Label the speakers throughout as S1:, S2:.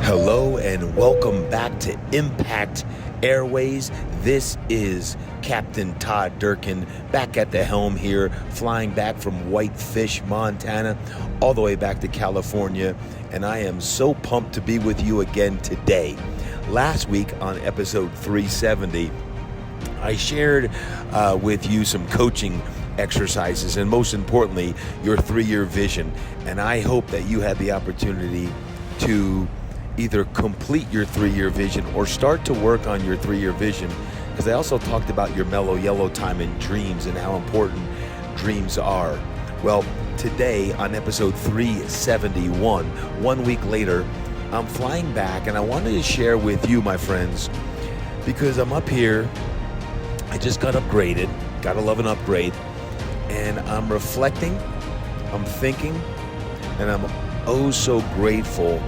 S1: Hello and welcome back to Impact Airways. This is Captain Todd Durkin back at the helm here, flying back from Whitefish, Montana, all the way back to California. And I am so pumped to be with you again today. Last week on episode 370, I shared with you some coaching exercises and most importantly, your 3-year vision. And I hope that you had the opportunity to either complete your 3-year vision or start to work on your 3-year vision, because I also talked about your mellow yellow time and dreams and how important dreams are. Well, today on episode 371, 1 week later, I'm flying back and I wanted to share with you, my friends, because I'm up here, I just got upgraded, gotta love an upgrade, and I'm reflecting, I'm thinking, and I'm oh so grateful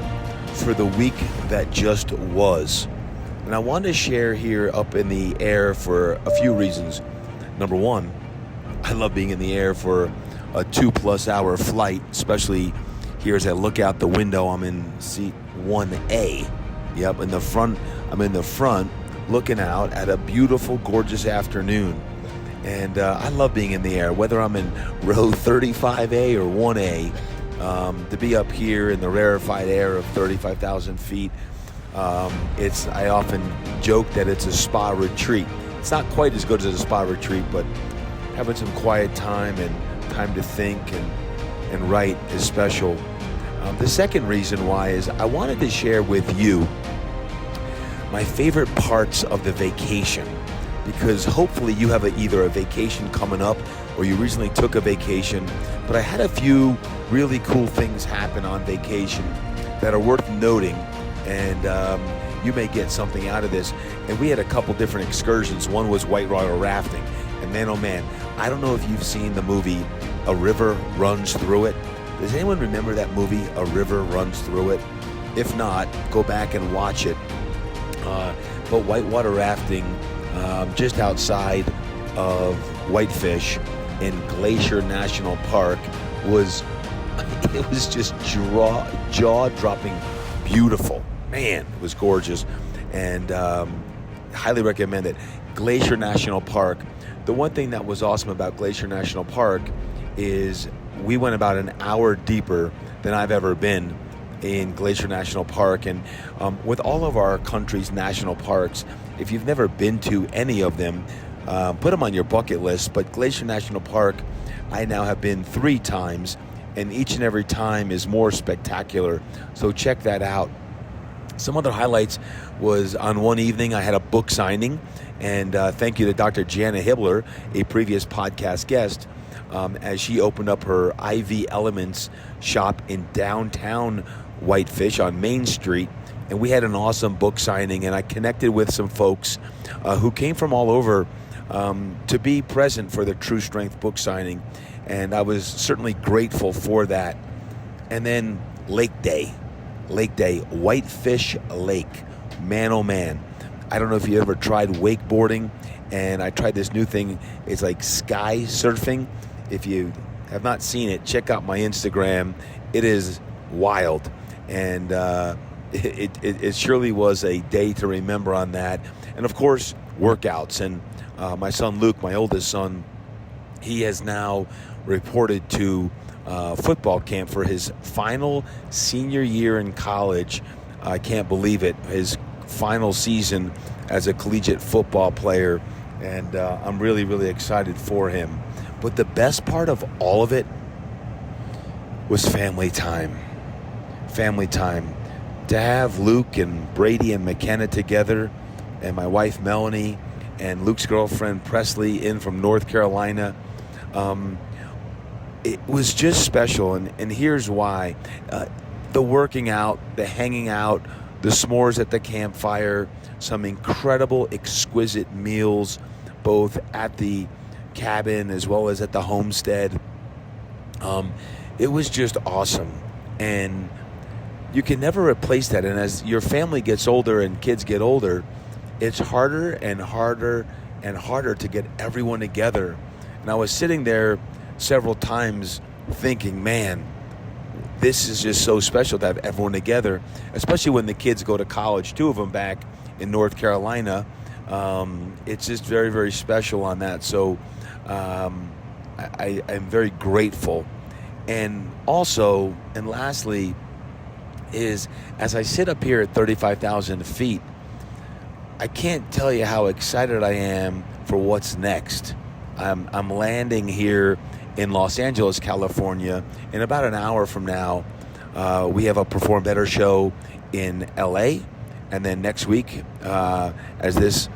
S1: for the week that just was. And I want to share here up in the air for a few reasons. Number one, I love being in the air for a 2+ hour flight, especially here as I look out the window. I'm in seat 1A. Yep, in the front. I'm in the front looking out at a beautiful, gorgeous afternoon. And I love being in the air, whether I'm in row 35A or 1A. To be up here in the rarefied air of 35,000 feet, I often joke that it's a spa retreat. It's not quite as good as a spa retreat, but having some quiet time and time to think and write is special. The second reason why is I wanted to share with you my favorite parts of the vacation, because hopefully you have either a vacation coming up or you recently took a vacation. But I had a few really cool things happen on vacation that are worth noting, and you may get something out of this. And we had a couple different excursions. One was whitewater rafting, and man, oh man, I don't know if you've seen the movie A River Runs Through It. Does anyone remember that movie, A River Runs Through It? If not, go back and watch it. But whitewater rafting just outside of Whitefish in Glacier National Park was just jaw-dropping beautiful. Man, it was gorgeous, and highly recommend it. Glacier National Park. The one thing that was awesome about Glacier National Park is we went about an hour deeper than I've ever been in Glacier National Park. And with all of our country's national parks, if you've never been to any of them, put them on your bucket list. But Glacier National Park, I now have been 3 times, and each and every time is more spectacular. So check that out. Some other highlights was on one evening I had a book signing, and thank you to Dr. Jana Hibbler, a previous podcast guest, as she opened up her IV Elements shop in downtown Whitefish on Main Street. And we had an awesome book signing, and I connected with some folks who came from all over to be present for the True Strength book signing. And I was certainly grateful for that. And then Lake Day, Whitefish Lake. Man, oh man. I don't know if you ever tried wakeboarding, and I tried this new thing. It's like sky surfing. If you have not seen it, check out my Instagram. It is wild. And it surely was a day to remember on that. And of course, workouts. And my son Luke, my oldest son, he has now reported to football camp for his final senior year in college. I can't believe it. His final season as a collegiate football player. And I'm really, really excited for him. But the best part of all of it was family time. Family time. To have Luke and Brady and McKenna together, and my wife Melanie and Luke's girlfriend Presley in from North Carolina. It was just special, and here's why. The working out, the hanging out, the s'mores at the campfire, some incredible, exquisite meals, both at the cabin as well as at the homestead. It was just awesome, and you can never replace that. And as your family gets older and kids get older, it's harder and harder and harder to get everyone together. And I was sitting there several times thinking, man, this is just so special to have everyone together, especially when the kids go to college, 2 of them back in North Carolina. It's just very, very special on that. So I'm very grateful. And also, and lastly, is as I sit up here at 35,000 feet, I can't tell you how excited I am for what's next. I'm landing here in Los Angeles, California. In about an hour from now, we have a Perform Better show in LA. And then next week, as this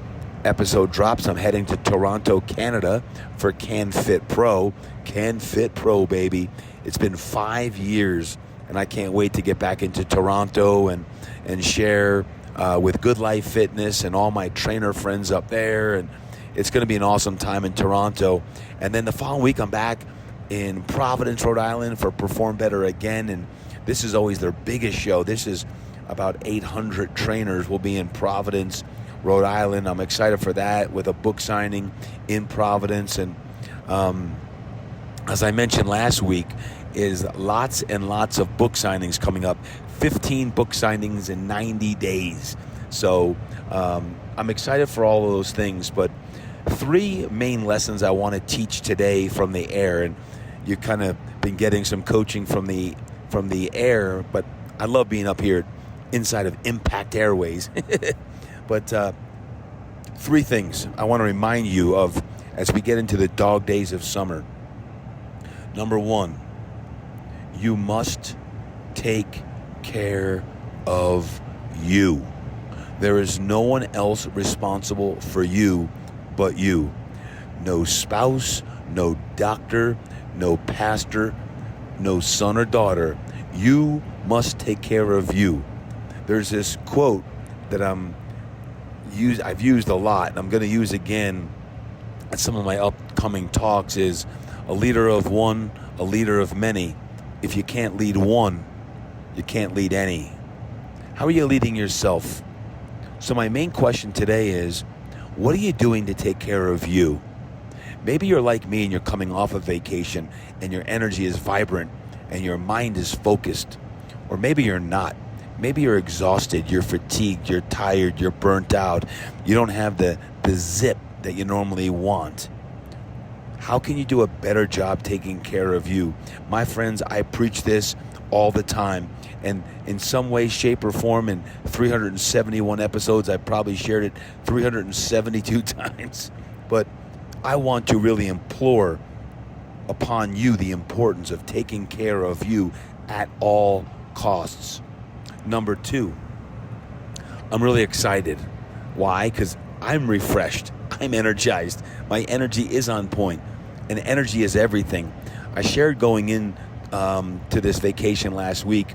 S1: episode drops, I'm heading to Toronto, Canada for Can Fit Pro. Can Fit Pro, baby. It's been 5 years, and I can't wait to get back into Toronto and share with Good Life Fitness and all my trainer friends up there. And it's going to be an awesome time in Toronto. And then the following week, I'm back in Providence, Rhode Island for Perform Better again. And this is always their biggest show. This is about 800 trainers will be in Providence, Rhode Island. I'm excited for that with a book signing in Providence. And as I mentioned last week, is lots and lots of book signings coming up. 15 book signings in 90 days. So I'm excited for all of those things. But 3 main lessons I want to teach today from the air. And you've kind of been getting some coaching from the air, but I love being up here inside of Impact Airways. But 3 things I want to remind you of as we get into the dog days of summer. Number 1, you must take care of you. There is no one else responsible for you but you. No spouse, no doctor, no pastor, no son or daughter. You must take care of you. There's this quote that I've used a lot, and I'm going to use again at some of my upcoming talks, is a leader of one, a leader of many. If you can't lead one, you can't lead any. How are you leading yourself? So my main question today is, what are you doing to take care of you? Maybe you're like me and you're coming off of vacation and your energy is vibrant and your mind is focused. Or maybe you're not. Maybe you're exhausted, you're fatigued, you're tired, you're burnt out. You don't have the zip that you normally want. How can you do a better job taking care of you? My friends, I preach this all the time. And in some way, shape, or form, in 371 episodes, I probably shared it 372 times. But I want to really implore upon you the importance of taking care of you at all costs. Number 2, I'm really excited. Why? Because I'm refreshed. I'm energized. My energy is on point. And energy is everything. I shared going in to this vacation last week,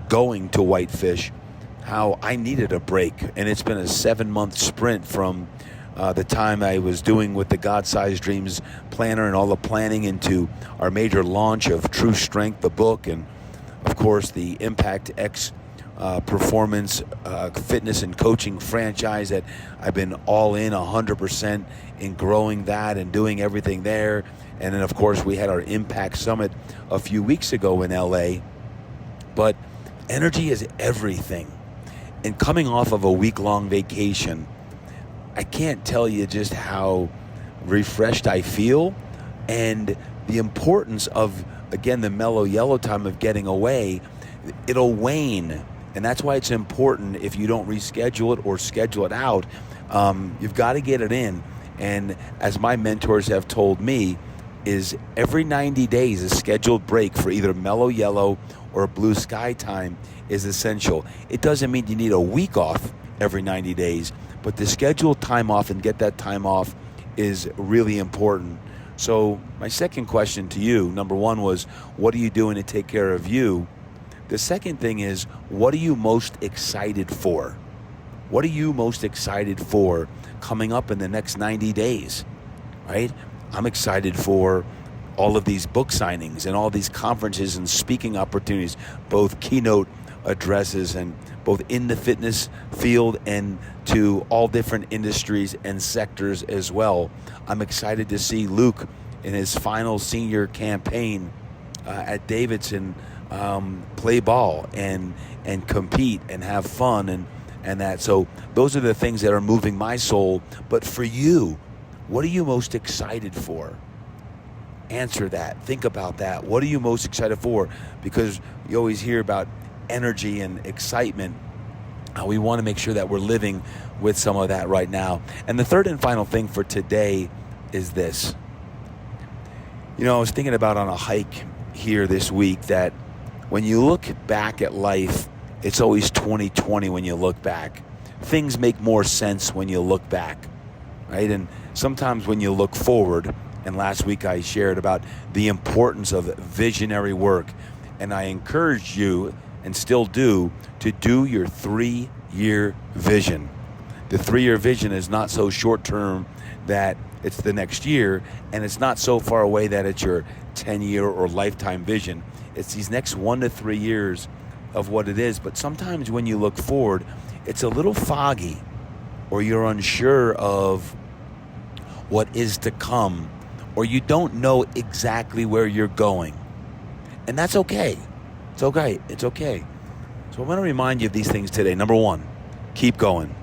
S1: going to Whitefish, how I needed a break. And it's been a 7-month sprint from the time I was doing with the God-Sized Dreams planner and all the planning into our major launch of True Strength, the book, and of course the Impact X performance, fitness and coaching franchise that I've been all in 100% in growing that and doing everything there. And then of course we had our Impact Summit a few weeks ago in LA. But energy is everything. And coming off of a week-long vacation, I can't tell you just how refreshed I feel and the importance of, again, the mellow yellow time of getting away. It'll wane. And that's why it's important, if you don't reschedule it or schedule it out, you've got to get it in. And as my mentors have told me, is every 90 days a scheduled break for either mellow yellow or blue sky time is essential. It doesn't mean you need a week off every 90 days, but to schedule time off and get that time off is really important. So my second question to you, number 1 was, what are you doing to take care of you? The second thing is, what are you most excited for? What are you most excited for coming up in the next 90 days, right? I'm excited for all of these book signings and all these conferences and speaking opportunities, both keynote addresses and both in the fitness field and to all different industries and sectors as well. I'm excited to see Luke in his final senior campaign at Davidson play ball and compete and have fun and that. So those are the things that are moving my soul. But for you, what are you most excited for? Answer that. Think about that. What are you most excited for? Because you always hear about energy and excitement. We want to make sure that we're living with some of that right now. And the third and final thing for today is this. I was thinking about on a hike here this week that when you look back at life, it's always 2020 when you look back. Things make more sense when you look back, right? And sometimes when you look forward, and last week I shared about the importance of visionary work, and I encouraged you, and still do, to do your 3-year vision. The 3-year vision is not so short-term that it's the next year, and it's not so far away that it's your 10-year or lifetime vision. It's these next 1 to 3 years of what it is. But sometimes when you look forward, it's a little foggy, or you're unsure of what is to come, or you don't know exactly where you're going. And that's okay. It's okay. It's okay. So I'm going to remind you of these things today. Number one, keep going.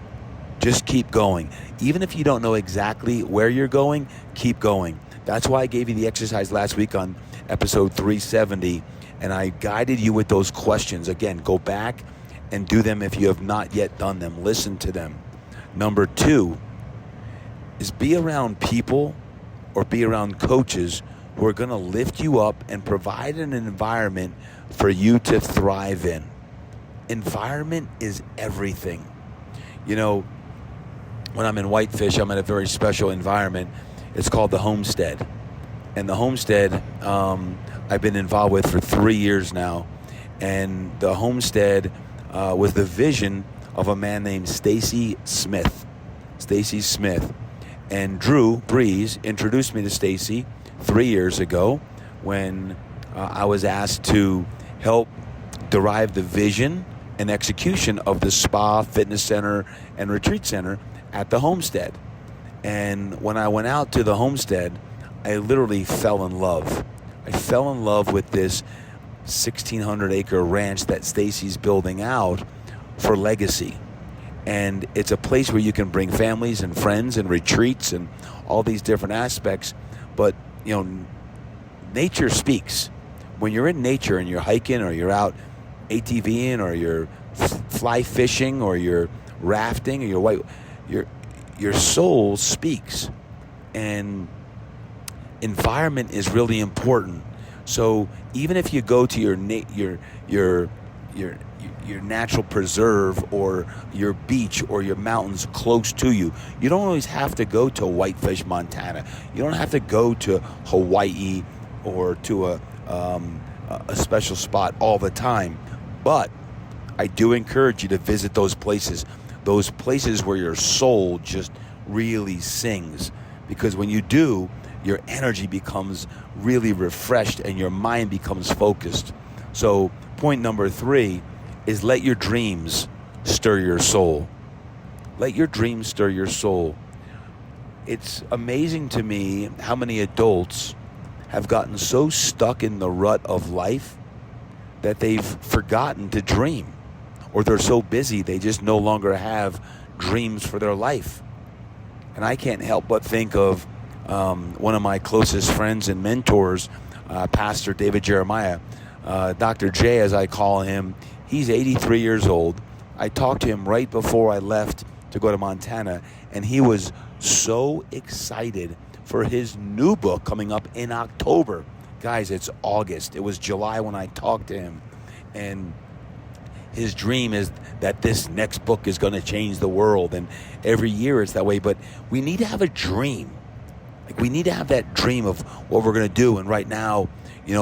S1: Just keep going. Even if you don't know exactly where you're going, keep going. That's why I gave you the exercise last week on episode 370, and I guided you with those questions. Again, go back and do them if you have not yet done them. Listen to them. Number two is be around people or be around coaches who are going to lift you up and provide an environment for you to thrive in. Environment is everything. When I'm in Whitefish, I'm in a very special environment. It's called the Homestead. And the Homestead, I've been involved with for 3 years now. And the Homestead was the vision of a man named Stacy Smith. Stacy Smith. And Drew Breeze introduced me to Stacy 3 years ago when I was asked to help derive the vision and execution of the spa, fitness center, and retreat center at the Homestead. And when I went out to the Homestead, I literally fell in love. I fell in love with this 1,600-acre ranch that Stacy's building out for legacy. And it's a place where you can bring families and friends and retreats and all these different aspects. But, nature speaks. When you're in nature and you're hiking or you're out ATVing or you're fly fishing or you're rafting or your soul speaks. And environment is really important. So even if you go to your natural preserve or your beach or your mountains close to you, you don't always have to go to Whitefish, Montana. You don't have to go to Hawaii or to a special spot all the time. But I do encourage you to visit those places where your soul just really sings. Because when you do, your energy becomes really refreshed and your mind becomes focused. So point number 3 is let your dreams stir your soul. Let your dreams stir your soul. It's amazing to me how many adults have gotten so stuck in the rut of life that they've forgotten to dream. Or they're so busy they just no longer have dreams for their life. And I can't help but think of one of my closest friends and mentors, Pastor David Jeremiah, Dr. J as I call him. He's 83 years old. I talked to him right before I left to go to Montana, and he was so excited for his new book coming up in October. Guys, it's August. It was July when I talked to him. And his dream is that this next book is going to change the world. And every year it's that way. But we need to have a dream. We need to have that dream of what we're going to do. And right now,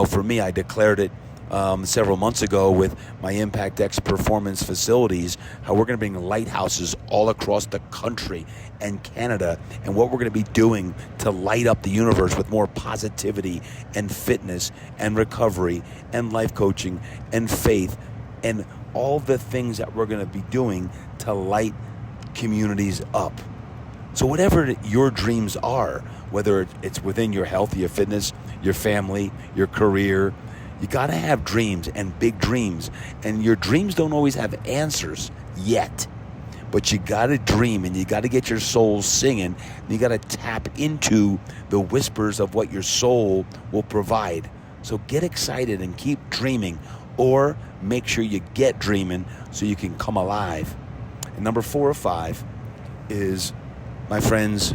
S1: for me, I declared it several months ago with my Impact X Performance facilities, how we're going to bring lighthouses all across the country and Canada, and what we're going to be doing to light up the universe with more positivity and fitness and recovery and life coaching and faith and all the things that we're going to be doing to light communities up. So whatever your dreams are, whether it's within your health, your fitness, your family, your career, You got to have dreams and big dreams. And your dreams don't always have answers yet. But you got to dream and you got to get your soul singing. And you got to tap into the whispers of what your soul will provide. So get excited and keep dreaming, or make sure you get dreaming so you can come alive. And number 4 or 5 is, my friends,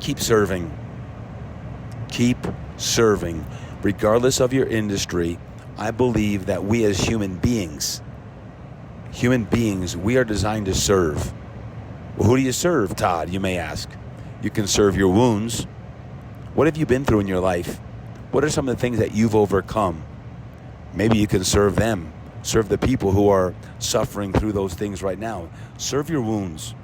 S1: keep serving. Keep serving. Regardless of your industry, I believe that we as human beings, we are designed to serve. Well, who do you serve, Todd, you may ask? You can serve your wounds. What have you been through in your life? What are some of the things that you've overcome? Maybe you can serve them. Serve the people who are suffering through those things right now. Serve your wounds.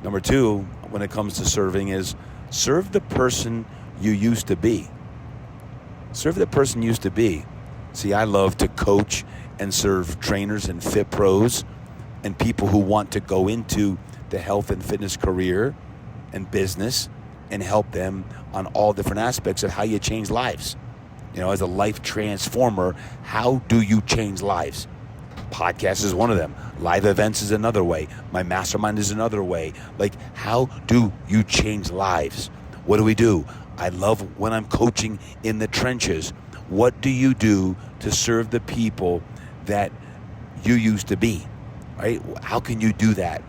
S1: Number 2, when it comes to serving, is serve the person you used to be. Serve the person you used to be. See, I love to coach and serve trainers and fit pros and people who want to go into the health and fitness career and business and help them on all different aspects of how you change lives. You know, as a life transformer, how do you change lives? Podcast is one of them. Live events is another way. My mastermind is another way. Like, how do you change lives? What do? I love when I'm coaching in the trenches. What do you do to serve the people that you used to be, right? How can you do that?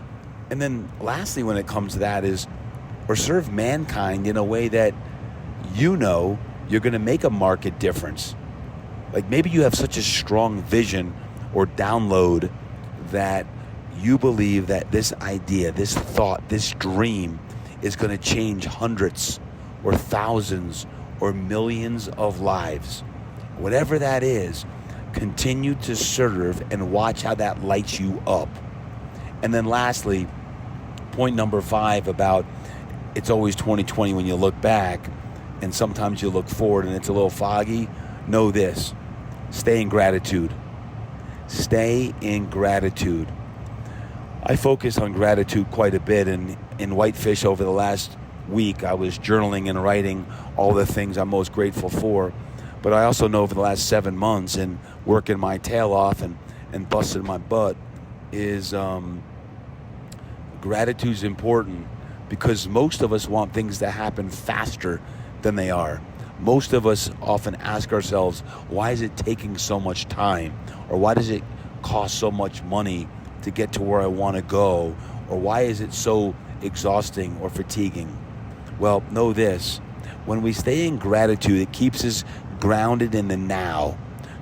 S1: And then lastly, when it comes to that is, or serve mankind in a way that you know you're going to make a market difference. Like maybe you have such a strong vision or download that you believe that this idea, this thought, this dream is going to change hundreds or thousands or millions of lives. Whatever that is, continue to serve and watch how that lights you up. And then lastly, point number 5 about it's always 2020 when you look back, and sometimes you look forward and it's a little foggy. Know this: stay in gratitude. Stay in gratitude. I focus on gratitude quite a bit, and in Whitefish over the last week, I was journaling and writing all the things I'm most grateful for. But I also know over the last 7 months and working my tail off and busting my butt is gratitude's important, because most of us want things to happen faster than they are. Most of us often ask ourselves, why is it taking so much time? Or why does it cost so much money to get to where I want to go? Or why is it so exhausting or fatiguing? Well, know this: when we stay in gratitude, it keeps us grounded in the now,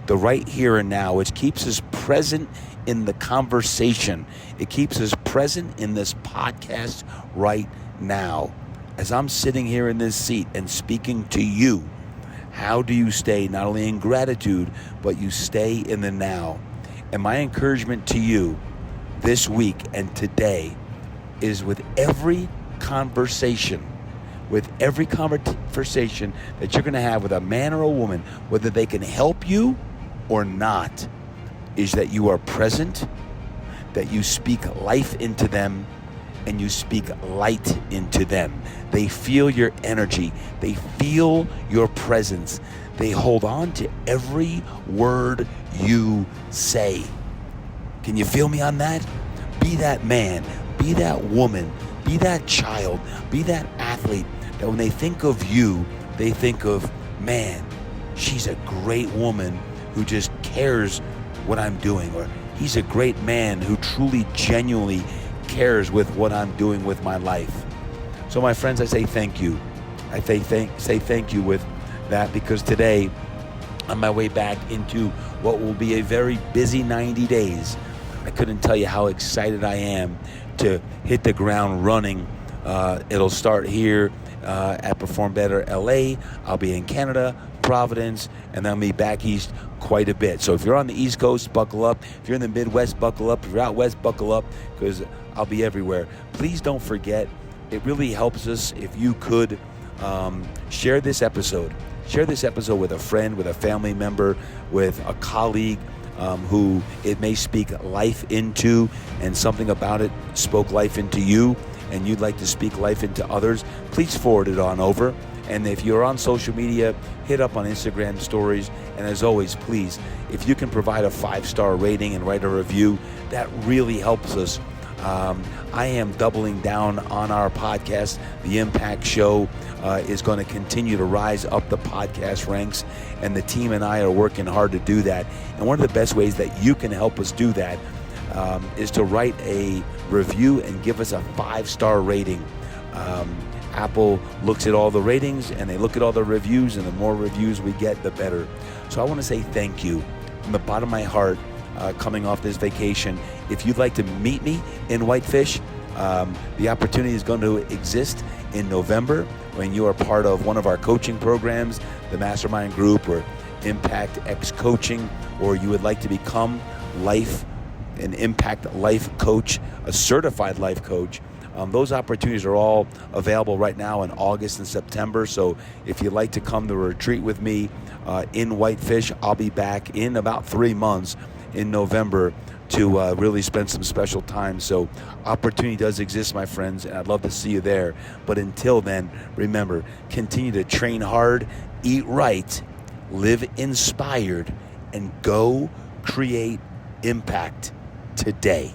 S1: the right here and now. It keeps us present in the conversation. It keeps us present in this podcast right now. As I'm sitting here in this seat and speaking to you, how do you stay not only in gratitude, but you stay in the now? And my encouragement to you this week and today is, with every conversation that you're going to have with a man or a woman, whether they can help you or not, is that you are present, that you speak life into them, and you speak light into them. They feel your energy. They feel your presence. They hold on to every word you say. Can you feel me on that? Be that man, be that woman, be that child, be that athlete that when they think of you, they think of, man, she's a great woman who just cares what I'm doing, or he's a great man who truly, genuinely cares with what I'm doing with my life. So my friends, I say thank you. I say thank you with that, because today, on my way back into what will be a very busy 90 days, I couldn't tell you how excited I am to hit the ground running. It'll start here at Perform Better LA. I'll be in Canada, Providence, and then I'll be back east quite a bit. So if you're on the East Coast, buckle up. If you're in the Midwest, buckle up. If you're out West, buckle up, because I'll be everywhere. Please don't forget, it really helps us if you could share this episode. Share this episode with a friend, with a family member, with a colleague who it may speak life into, and something about it spoke life into you, and you'd like to speak life into others. Please forward it on over. And if you're on social media, hit up on Instagram stories. And as always, please, if you can provide a 5-star rating and write a review, that really helps us. I am doubling down on our podcast. The Impact Show is going to continue to rise up the podcast ranks, and the team and I are working hard to do that. And one of the best ways that you can help us do that is to write a review and give us a 5-star rating. Apple looks at all the ratings, and they look at all the reviews, and the more reviews we get, the better. So I want to say thank you from the bottom of my heart. Coming off this vacation, if you'd like to meet me in Whitefish, the opportunity is going to exist in November when you are part of one of our coaching programs, the Mastermind Group or Impact X Coaching, or you would like to become an Impact Life Coach, a certified life coach. Those opportunities are all available right now in August and September. So if you'd like to come to a retreat with me in Whitefish, I'll be back in about 3 months in November to really spend some special time. So opportunity does exist, my friends, and I'd love to see you there. But until then, remember, continue to train hard, eat right, live inspired, and go create impact today.